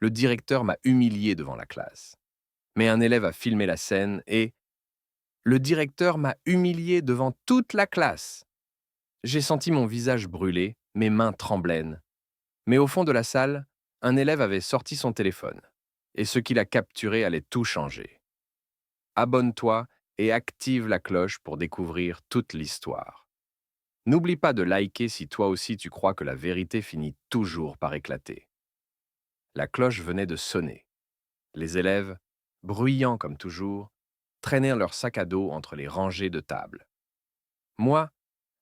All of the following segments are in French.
Le directeur m'a humilié devant la classe. Mais un élève a filmé la scène et le directeur m'a humilié devant toute la classe. J'ai senti mon visage brûler, mes mains tremblaient. Mais au fond de la salle, un élève avait sorti son téléphone. Et ce qu'il a capturé allait tout changer. Abonne-toi et active la cloche pour découvrir toute l'histoire. N'oublie pas de liker si toi aussi tu crois que la vérité finit toujours par éclater. La cloche venait de sonner. Les élèves, bruyants comme toujours, traînaient leur sac à dos entre les rangées de tables. Moi,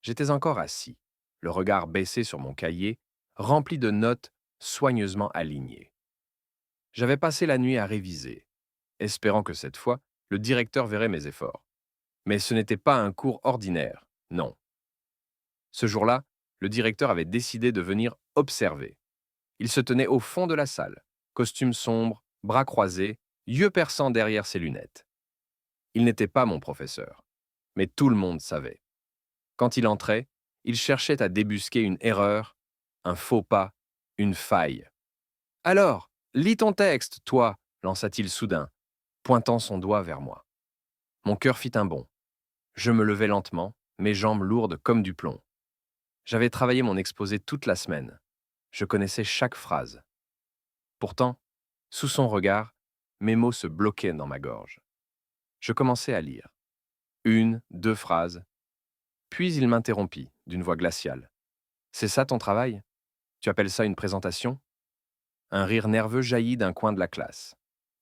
j'étais encore assis, le regard baissé sur mon cahier, rempli de notes soigneusement alignées. J'avais passé la nuit à réviser, espérant que cette fois, le directeur verrait mes efforts. Mais ce n'était pas un cours ordinaire, non. Ce jour-là, le directeur avait décidé de venir observer. Il se tenait au fond de la salle, costume sombre, bras croisés, yeux perçants derrière ses lunettes. Il n'était pas mon professeur, mais tout le monde savait. Quand il entrait, il cherchait à débusquer une erreur, un faux pas, une faille. Alors, lis ton texte, toi, lança-t-il soudain, pointant son doigt vers moi. Mon cœur fit un bond. Je me levai lentement, mes jambes lourdes comme du plomb. J'avais travaillé mon exposé toute la semaine. Je connaissais chaque phrase. Pourtant, sous son regard, mes mots se bloquaient dans ma gorge. Je commençai à lire. Une, deux phrases. Puis il m'interrompit, d'une voix glaciale. C'est ça ton travail? Tu appelles ça une présentation? Un rire nerveux jaillit d'un coin de la classe.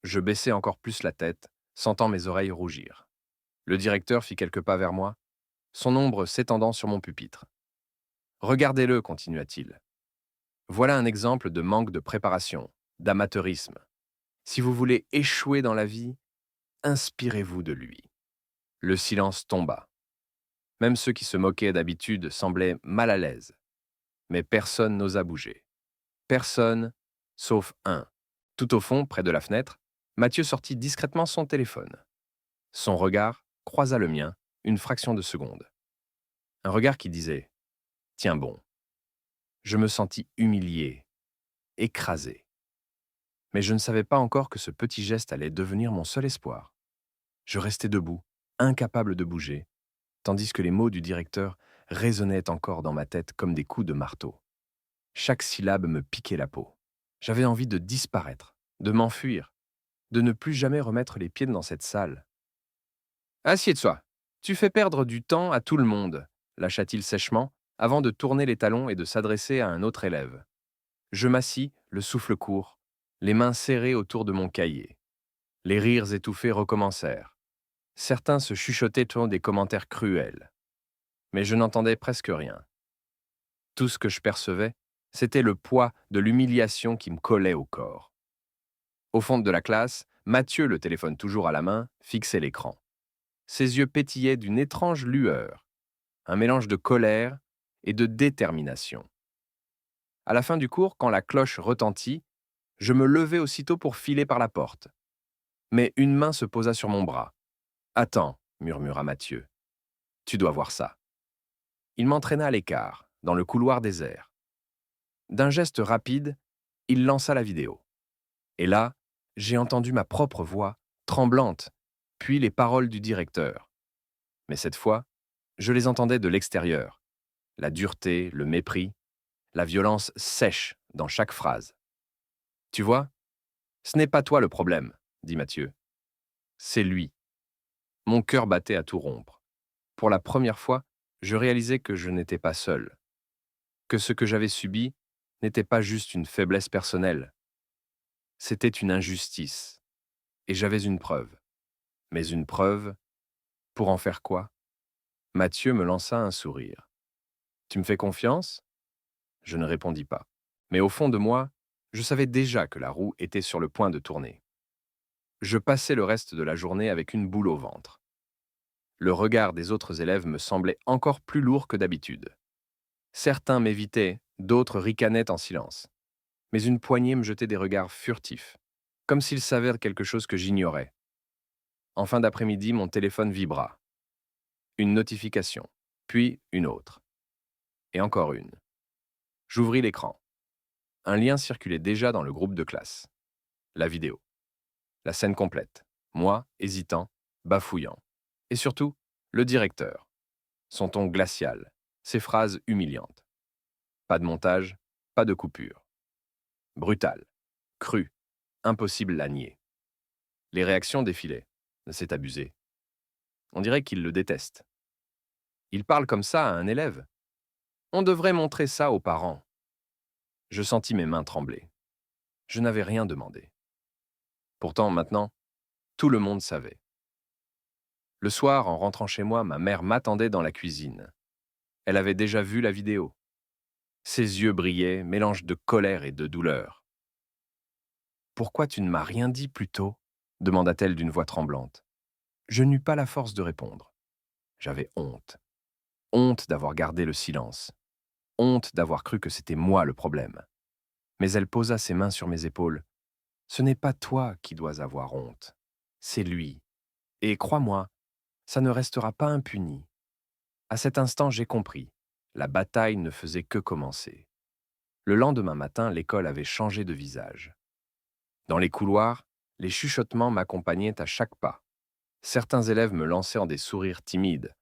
Je baissai encore plus la tête, sentant mes oreilles rougir. Le directeur fit quelques pas vers moi, son ombre s'étendant sur mon pupitre. Regardez-le, continua-t-il. Voilà un exemple de manque de préparation, d'amateurisme. Si vous voulez échouer dans la vie, inspirez-vous de lui. Le silence tomba. Même ceux qui se moquaient d'habitude semblaient mal à l'aise. Mais personne n'osa bouger. Personne, sauf un. Tout au fond, près de la fenêtre, Mathieu sortit discrètement son téléphone. Son regard croisa le mien une fraction de seconde. Un regard qui disait « Tiens bon ». Je me sentis humilié, écrasé. Mais je ne savais pas encore que ce petit geste allait devenir mon seul espoir. Je restais debout, incapable de bouger, tandis que les mots du directeur résonnaient encore dans ma tête comme des coups de marteau. Chaque syllabe me piquait la peau. J'avais envie de disparaître, de m'enfuir, de ne plus jamais remettre les pieds dans cette salle. Assieds-toi. Tu fais perdre du temps à tout le monde, lâcha-t-il sèchement, avant de tourner les talons et de s'adresser à un autre élève. Je m'assis, le souffle court, les mains serrées autour de mon cahier. Les rires étouffés recommencèrent. Certains se chuchotaient des commentaires cruels. Mais je n'entendais presque rien. Tout ce que je percevais, c'était le poids de l'humiliation qui me collait au corps. Au fond de la classe, Mathieu, le téléphone toujours à la main, fixait l'écran. Ses yeux pétillaient d'une étrange lueur, un mélange de colère et de détermination. À la fin du cours, quand la cloche retentit, je me levai aussitôt pour filer par la porte. Mais une main se posa sur mon bras. « Attends », murmura Mathieu. « Tu dois voir ça. » Il m'entraîna à l'écart, dans le couloir désert. D'un geste rapide, il lança la vidéo. Et là, j'ai entendu ma propre voix, tremblante, puis les paroles du directeur. Mais cette fois, je les entendais de l'extérieur. La dureté, le mépris, la violence sèche dans chaque phrase. « Tu vois, ce n'est pas toi le problème, » dit Mathieu. « C'est lui. » Mon cœur battait à tout rompre. Pour la première fois, je réalisais que je n'étais pas seul, que ce que j'avais subi n'était pas juste une faiblesse personnelle. C'était une injustice. Et j'avais une preuve. Mais une preuve, pour en faire quoi? Mathieu me lança un sourire. Tu me fais confiance? Je ne répondis pas. Mais au fond de moi, je savais déjà que la roue était sur le point de tourner. Je passais le reste de la journée avec une boule au ventre. Le regard des autres élèves me semblait encore plus lourd que d'habitude. Certains m'évitaient, d'autres ricanaient en silence. Mais une poignée me jetait des regards furtifs, comme s'ils savaient quelque chose que j'ignorais. En fin d'après-midi, mon téléphone vibra. Une notification, puis une autre. Et encore une. J'ouvris l'écran. Un lien circulait déjà dans le groupe de classe. La vidéo. La scène complète. Moi, hésitant, bafouillant. Et surtout, le directeur. Son ton glacial, ses phrases humiliantes. Pas de montage, pas de coupure. Brutal, cru, impossible à nier. Les réactions défilaient. C'est abusé. On dirait qu'il le déteste. Il parle comme ça à un élève. On devrait montrer ça aux parents. Je sentis mes mains trembler. Je n'avais rien demandé. Pourtant, maintenant, tout le monde savait. Le soir, en rentrant chez moi, ma mère m'attendait dans la cuisine. Elle avait déjà vu la vidéo. Ses yeux brillaient, mélange de colère et de douleur. « Pourquoi tu ne m'as rien dit plus tôt ?» demanda-t-elle d'une voix tremblante. Je n'eus pas la force de répondre. J'avais honte. Honte d'avoir gardé le silence. Honte d'avoir cru que c'était moi le problème. Mais elle posa ses mains sur mes épaules. « Ce n'est pas toi qui dois avoir honte. C'est lui. Et crois-moi, ça ne restera pas impuni. » À cet instant, j'ai compris. La bataille ne faisait que commencer. Le lendemain matin, l'école avait changé de visage. Dans les couloirs, les chuchotements m'accompagnaient à chaque pas. Certains élèves me lançaient des sourires timides.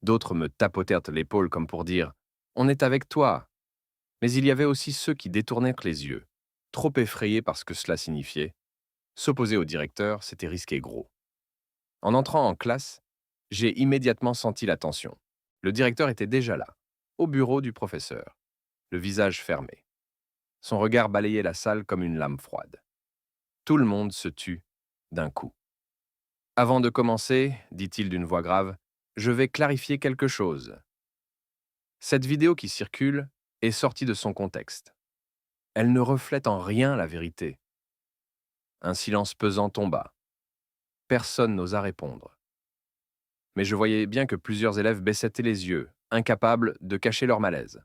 D'autres me tapotèrent l'épaule comme pour dire « On est avec toi ». Mais il y avait aussi ceux qui détournèrent les yeux, trop effrayés par ce que cela signifiait. S'opposer au directeur, c'était risquer gros. En entrant en classe, j'ai immédiatement senti la tension. Le directeur était déjà là, au bureau du professeur, le visage fermé. Son regard balayait la salle comme une lame froide. Tout le monde se tut d'un coup. « Avant de commencer, dit-il d'une voix grave, je vais clarifier quelque chose. Cette vidéo qui circule est sortie de son contexte. Elle ne reflète en rien la vérité. » Un silence pesant tomba. Personne n'osa répondre. Mais je voyais bien que plusieurs élèves baissaient les yeux, incapables de cacher leur malaise.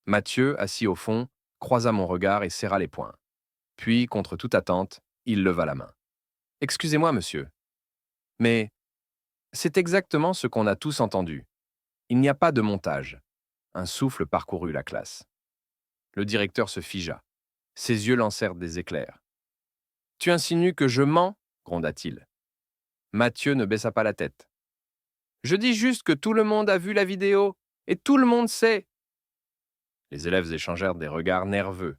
Mathieu, assis au fond, croisa mon regard et serra les poings. Puis, contre toute attente, il leva la main. « Excusez-moi, monsieur, mais c'est exactement ce qu'on a tous entendu. Il n'y a pas de montage. » Un souffle parcourut la classe. Le directeur se figea. Ses yeux lancèrent des éclairs. « Tu insinues que je mens ?» gronda-t-il. Mathieu ne baissa pas la tête. « Je dis juste que tout le monde a vu la vidéo, et tout le monde sait. » Les élèves échangèrent des regards nerveux.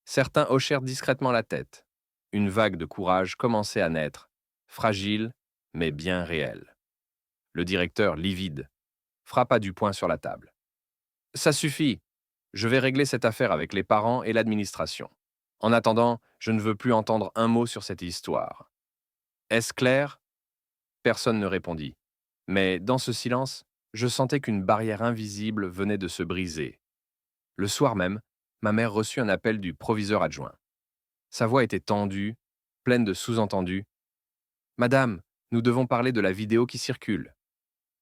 Certains hochèrent discrètement la tête. Une vague de courage commençait à naître, fragile, mais bien réelle. Le directeur, livide, frappa du poing sur la table. « Ça suffit. Je vais régler cette affaire avec les parents et l'administration. En attendant, je ne veux plus entendre un mot sur cette histoire. » Est-ce clair ? Personne ne répondit. Mais dans ce silence, je sentais qu'une barrière invisible venait de se briser. Le soir même, ma mère reçut un appel du proviseur adjoint. Sa voix était tendue, pleine de sous-entendus. « Madame, nous devons parler de la vidéo qui circule. »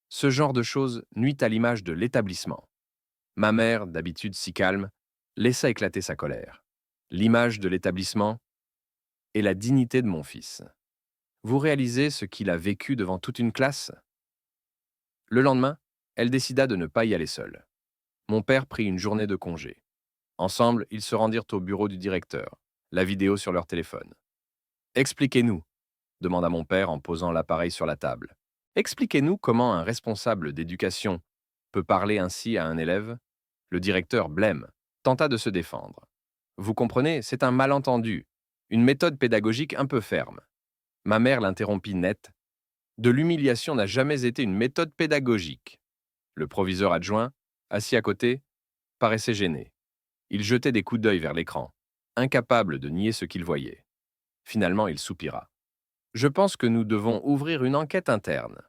Ce genre de choses nuit à l'image de l'établissement. Ma mère, d'habitude si calme, laissa éclater sa colère. L'image de l'établissement et la dignité de mon fils. Vous réalisez ce qu'il a vécu devant toute une classe ? Le lendemain, elle décida de ne pas y aller seule. Mon père prit une journée de congé. Ensemble, ils se rendirent au bureau du directeur, la vidéo sur leur téléphone. « Expliquez-nous » demanda mon père en posant l'appareil sur la table. « Expliquez-nous comment un responsable d'éducation peut parler ainsi à un élève ?» Le directeur, blême, tenta de se défendre. « Vous comprenez, c'est un malentendu, une méthode pédagogique un peu ferme. » Ma mère l'interrompit net. « De l'humiliation n'a jamais été une méthode pédagogique. » Le proviseur adjoint, assis à côté, paraissait gêné. Il jetait des coups d'œil vers l'écran, incapable de nier ce qu'il voyait. Finalement, il soupira. « Je pense que nous devons ouvrir une enquête interne. »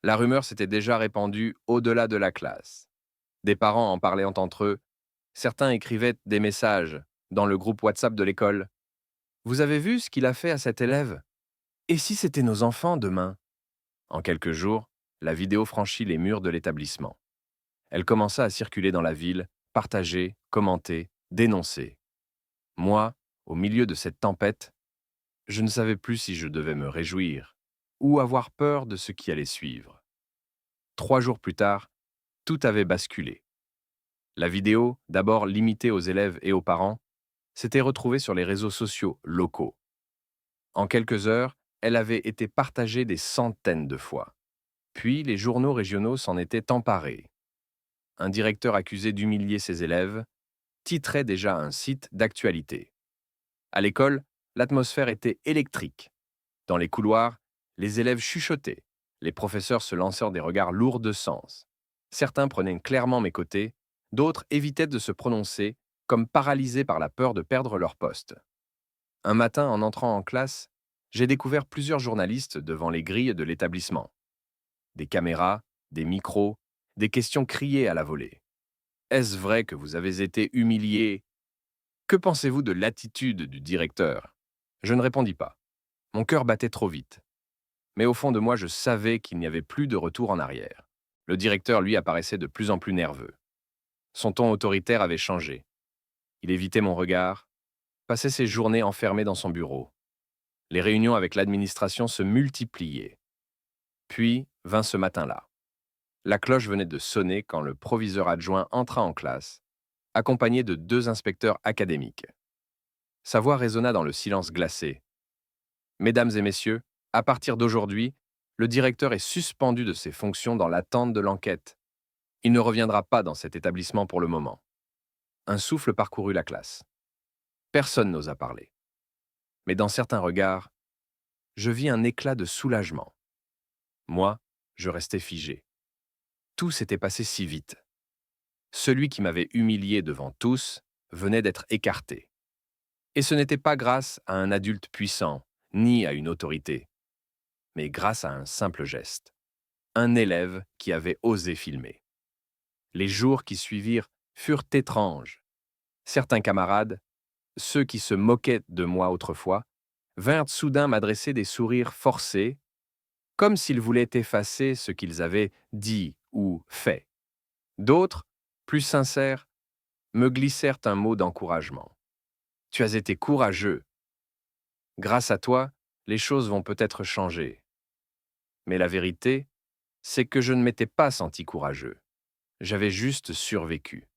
La rumeur s'était déjà répandue au-delà de la classe. Des parents en parlaient entre eux. Certains écrivaient des messages dans le groupe WhatsApp de l'école. « Vous avez vu ce qu'il a fait à cet élève ? Et si c'était nos enfants demain ?» En quelques jours, la vidéo franchit les murs de l'établissement. Elle commença à circuler dans la ville, partagée, commentée, dénoncée. Moi, au milieu de cette tempête, je ne savais plus si je devais me réjouir ou avoir peur de ce qui allait suivre. 3 jours plus tard, tout avait basculé. La vidéo, d'abord limitée aux élèves et aux parents, s'était retrouvée sur les réseaux sociaux locaux. En quelques heures, elle avait été partagée des centaines de fois. Puis les journaux régionaux s'en étaient emparés. Un directeur accusé d'humilier ses élèves titrait déjà un site d'actualité. À l'école, l'atmosphère était électrique. Dans les couloirs, les élèves chuchotaient. Les professeurs se lancèrent des regards lourds de sens. Certains prenaient clairement mes côtés, d'autres évitaient de se prononcer, comme paralysés par la peur de perdre leur poste. Un matin, en entrant en classe, j'ai découvert plusieurs journalistes devant les grilles de l'établissement. Des caméras, des micros, des questions criées à la volée. Est-ce vrai que vous avez été humilié? Que pensez-vous de l'attitude du directeur? Je ne répondis pas. Mon cœur battait trop vite. Mais au fond de moi, je savais qu'il n'y avait plus de retour en arrière. Le directeur, lui, apparaissait de plus en plus nerveux. Son ton autoritaire avait changé. Il évitait mon regard, passait ses journées enfermé dans son bureau. Les réunions avec l'administration se multipliaient. Puis vint ce matin-là. La cloche venait de sonner quand le proviseur adjoint entra en classe, accompagné de 2 inspecteurs académiques. Sa voix résonna dans le silence glacé. Mesdames et messieurs, à partir d'aujourd'hui, le directeur est suspendu de ses fonctions dans l'attente de l'enquête. Il ne reviendra pas dans cet établissement pour le moment. Un souffle parcourut la classe. Personne n'osa parler. Mais dans certains regards, je vis un éclat de soulagement. Moi, je restais figé. Tout s'était passé si vite. Celui qui m'avait humilié devant tous venait d'être écarté. Et ce n'était pas grâce à un adulte puissant, ni à une autorité, mais grâce à un simple geste. Un élève qui avait osé filmer. Les jours qui suivirent furent étranges. Certains camarades, ceux qui se moquaient de moi autrefois, vinrent soudain m'adresser des sourires forcés, comme s'ils voulaient effacer ce qu'ils avaient dit ou fait. D'autres, plus sincères, me glissèrent un mot d'encouragement. Tu as été courageux. Grâce à toi, les choses vont peut-être changer. Mais la vérité, c'est que je ne m'étais pas senti courageux. J'avais juste survécu.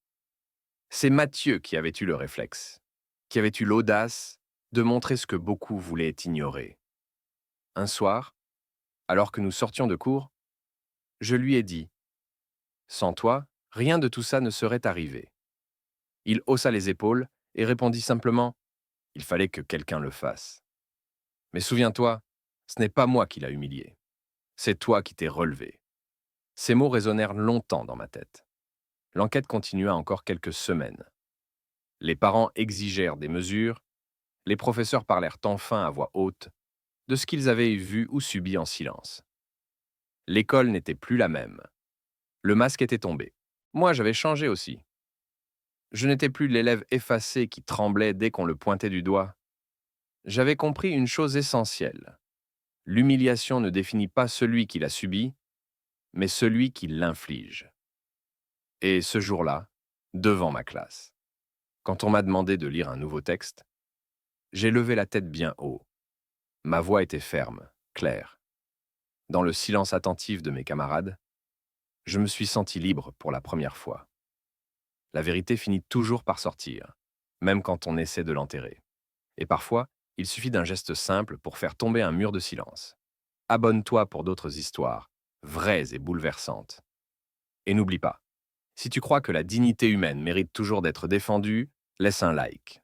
C'est Mathieu qui avait eu le réflexe, qui avait eu l'audace de montrer ce que beaucoup voulaient ignorer. Un soir, alors que nous sortions de cours, je lui ai dit « Sans toi, rien de tout ça ne serait arrivé. » Il haussa les épaules et répondit simplement « Il fallait que quelqu'un le fasse. » Mais souviens-toi, ce n'est pas moi qui l'a humilié. C'est toi qui t'es relevé. Ces mots résonnèrent longtemps dans ma tête. L'enquête continua encore quelques semaines. Les parents exigèrent des mesures, les professeurs parlèrent enfin à voix haute de ce qu'ils avaient vu ou subi en silence. L'école n'était plus la même. Le masque était tombé. Moi, j'avais changé aussi. Je n'étais plus l'élève effacé qui tremblait dès qu'on le pointait du doigt. J'avais compris une chose essentielle. L'humiliation ne définit pas celui qui l'a subie, mais celui qui l'inflige. Et ce jour-là, devant ma classe, quand on m'a demandé de lire un nouveau texte, j'ai levé la tête bien haut. Ma voix était ferme, claire. Dans le silence attentif de mes camarades, je me suis senti libre pour la première fois. La vérité finit toujours par sortir, même quand on essaie de l'enterrer. Et parfois, il suffit d'un geste simple pour faire tomber un mur de silence. Abonne-toi pour d'autres histoires, vraies et bouleversantes. Et n'oublie pas, si tu crois que la dignité humaine mérite toujours d'être défendue, laisse un like.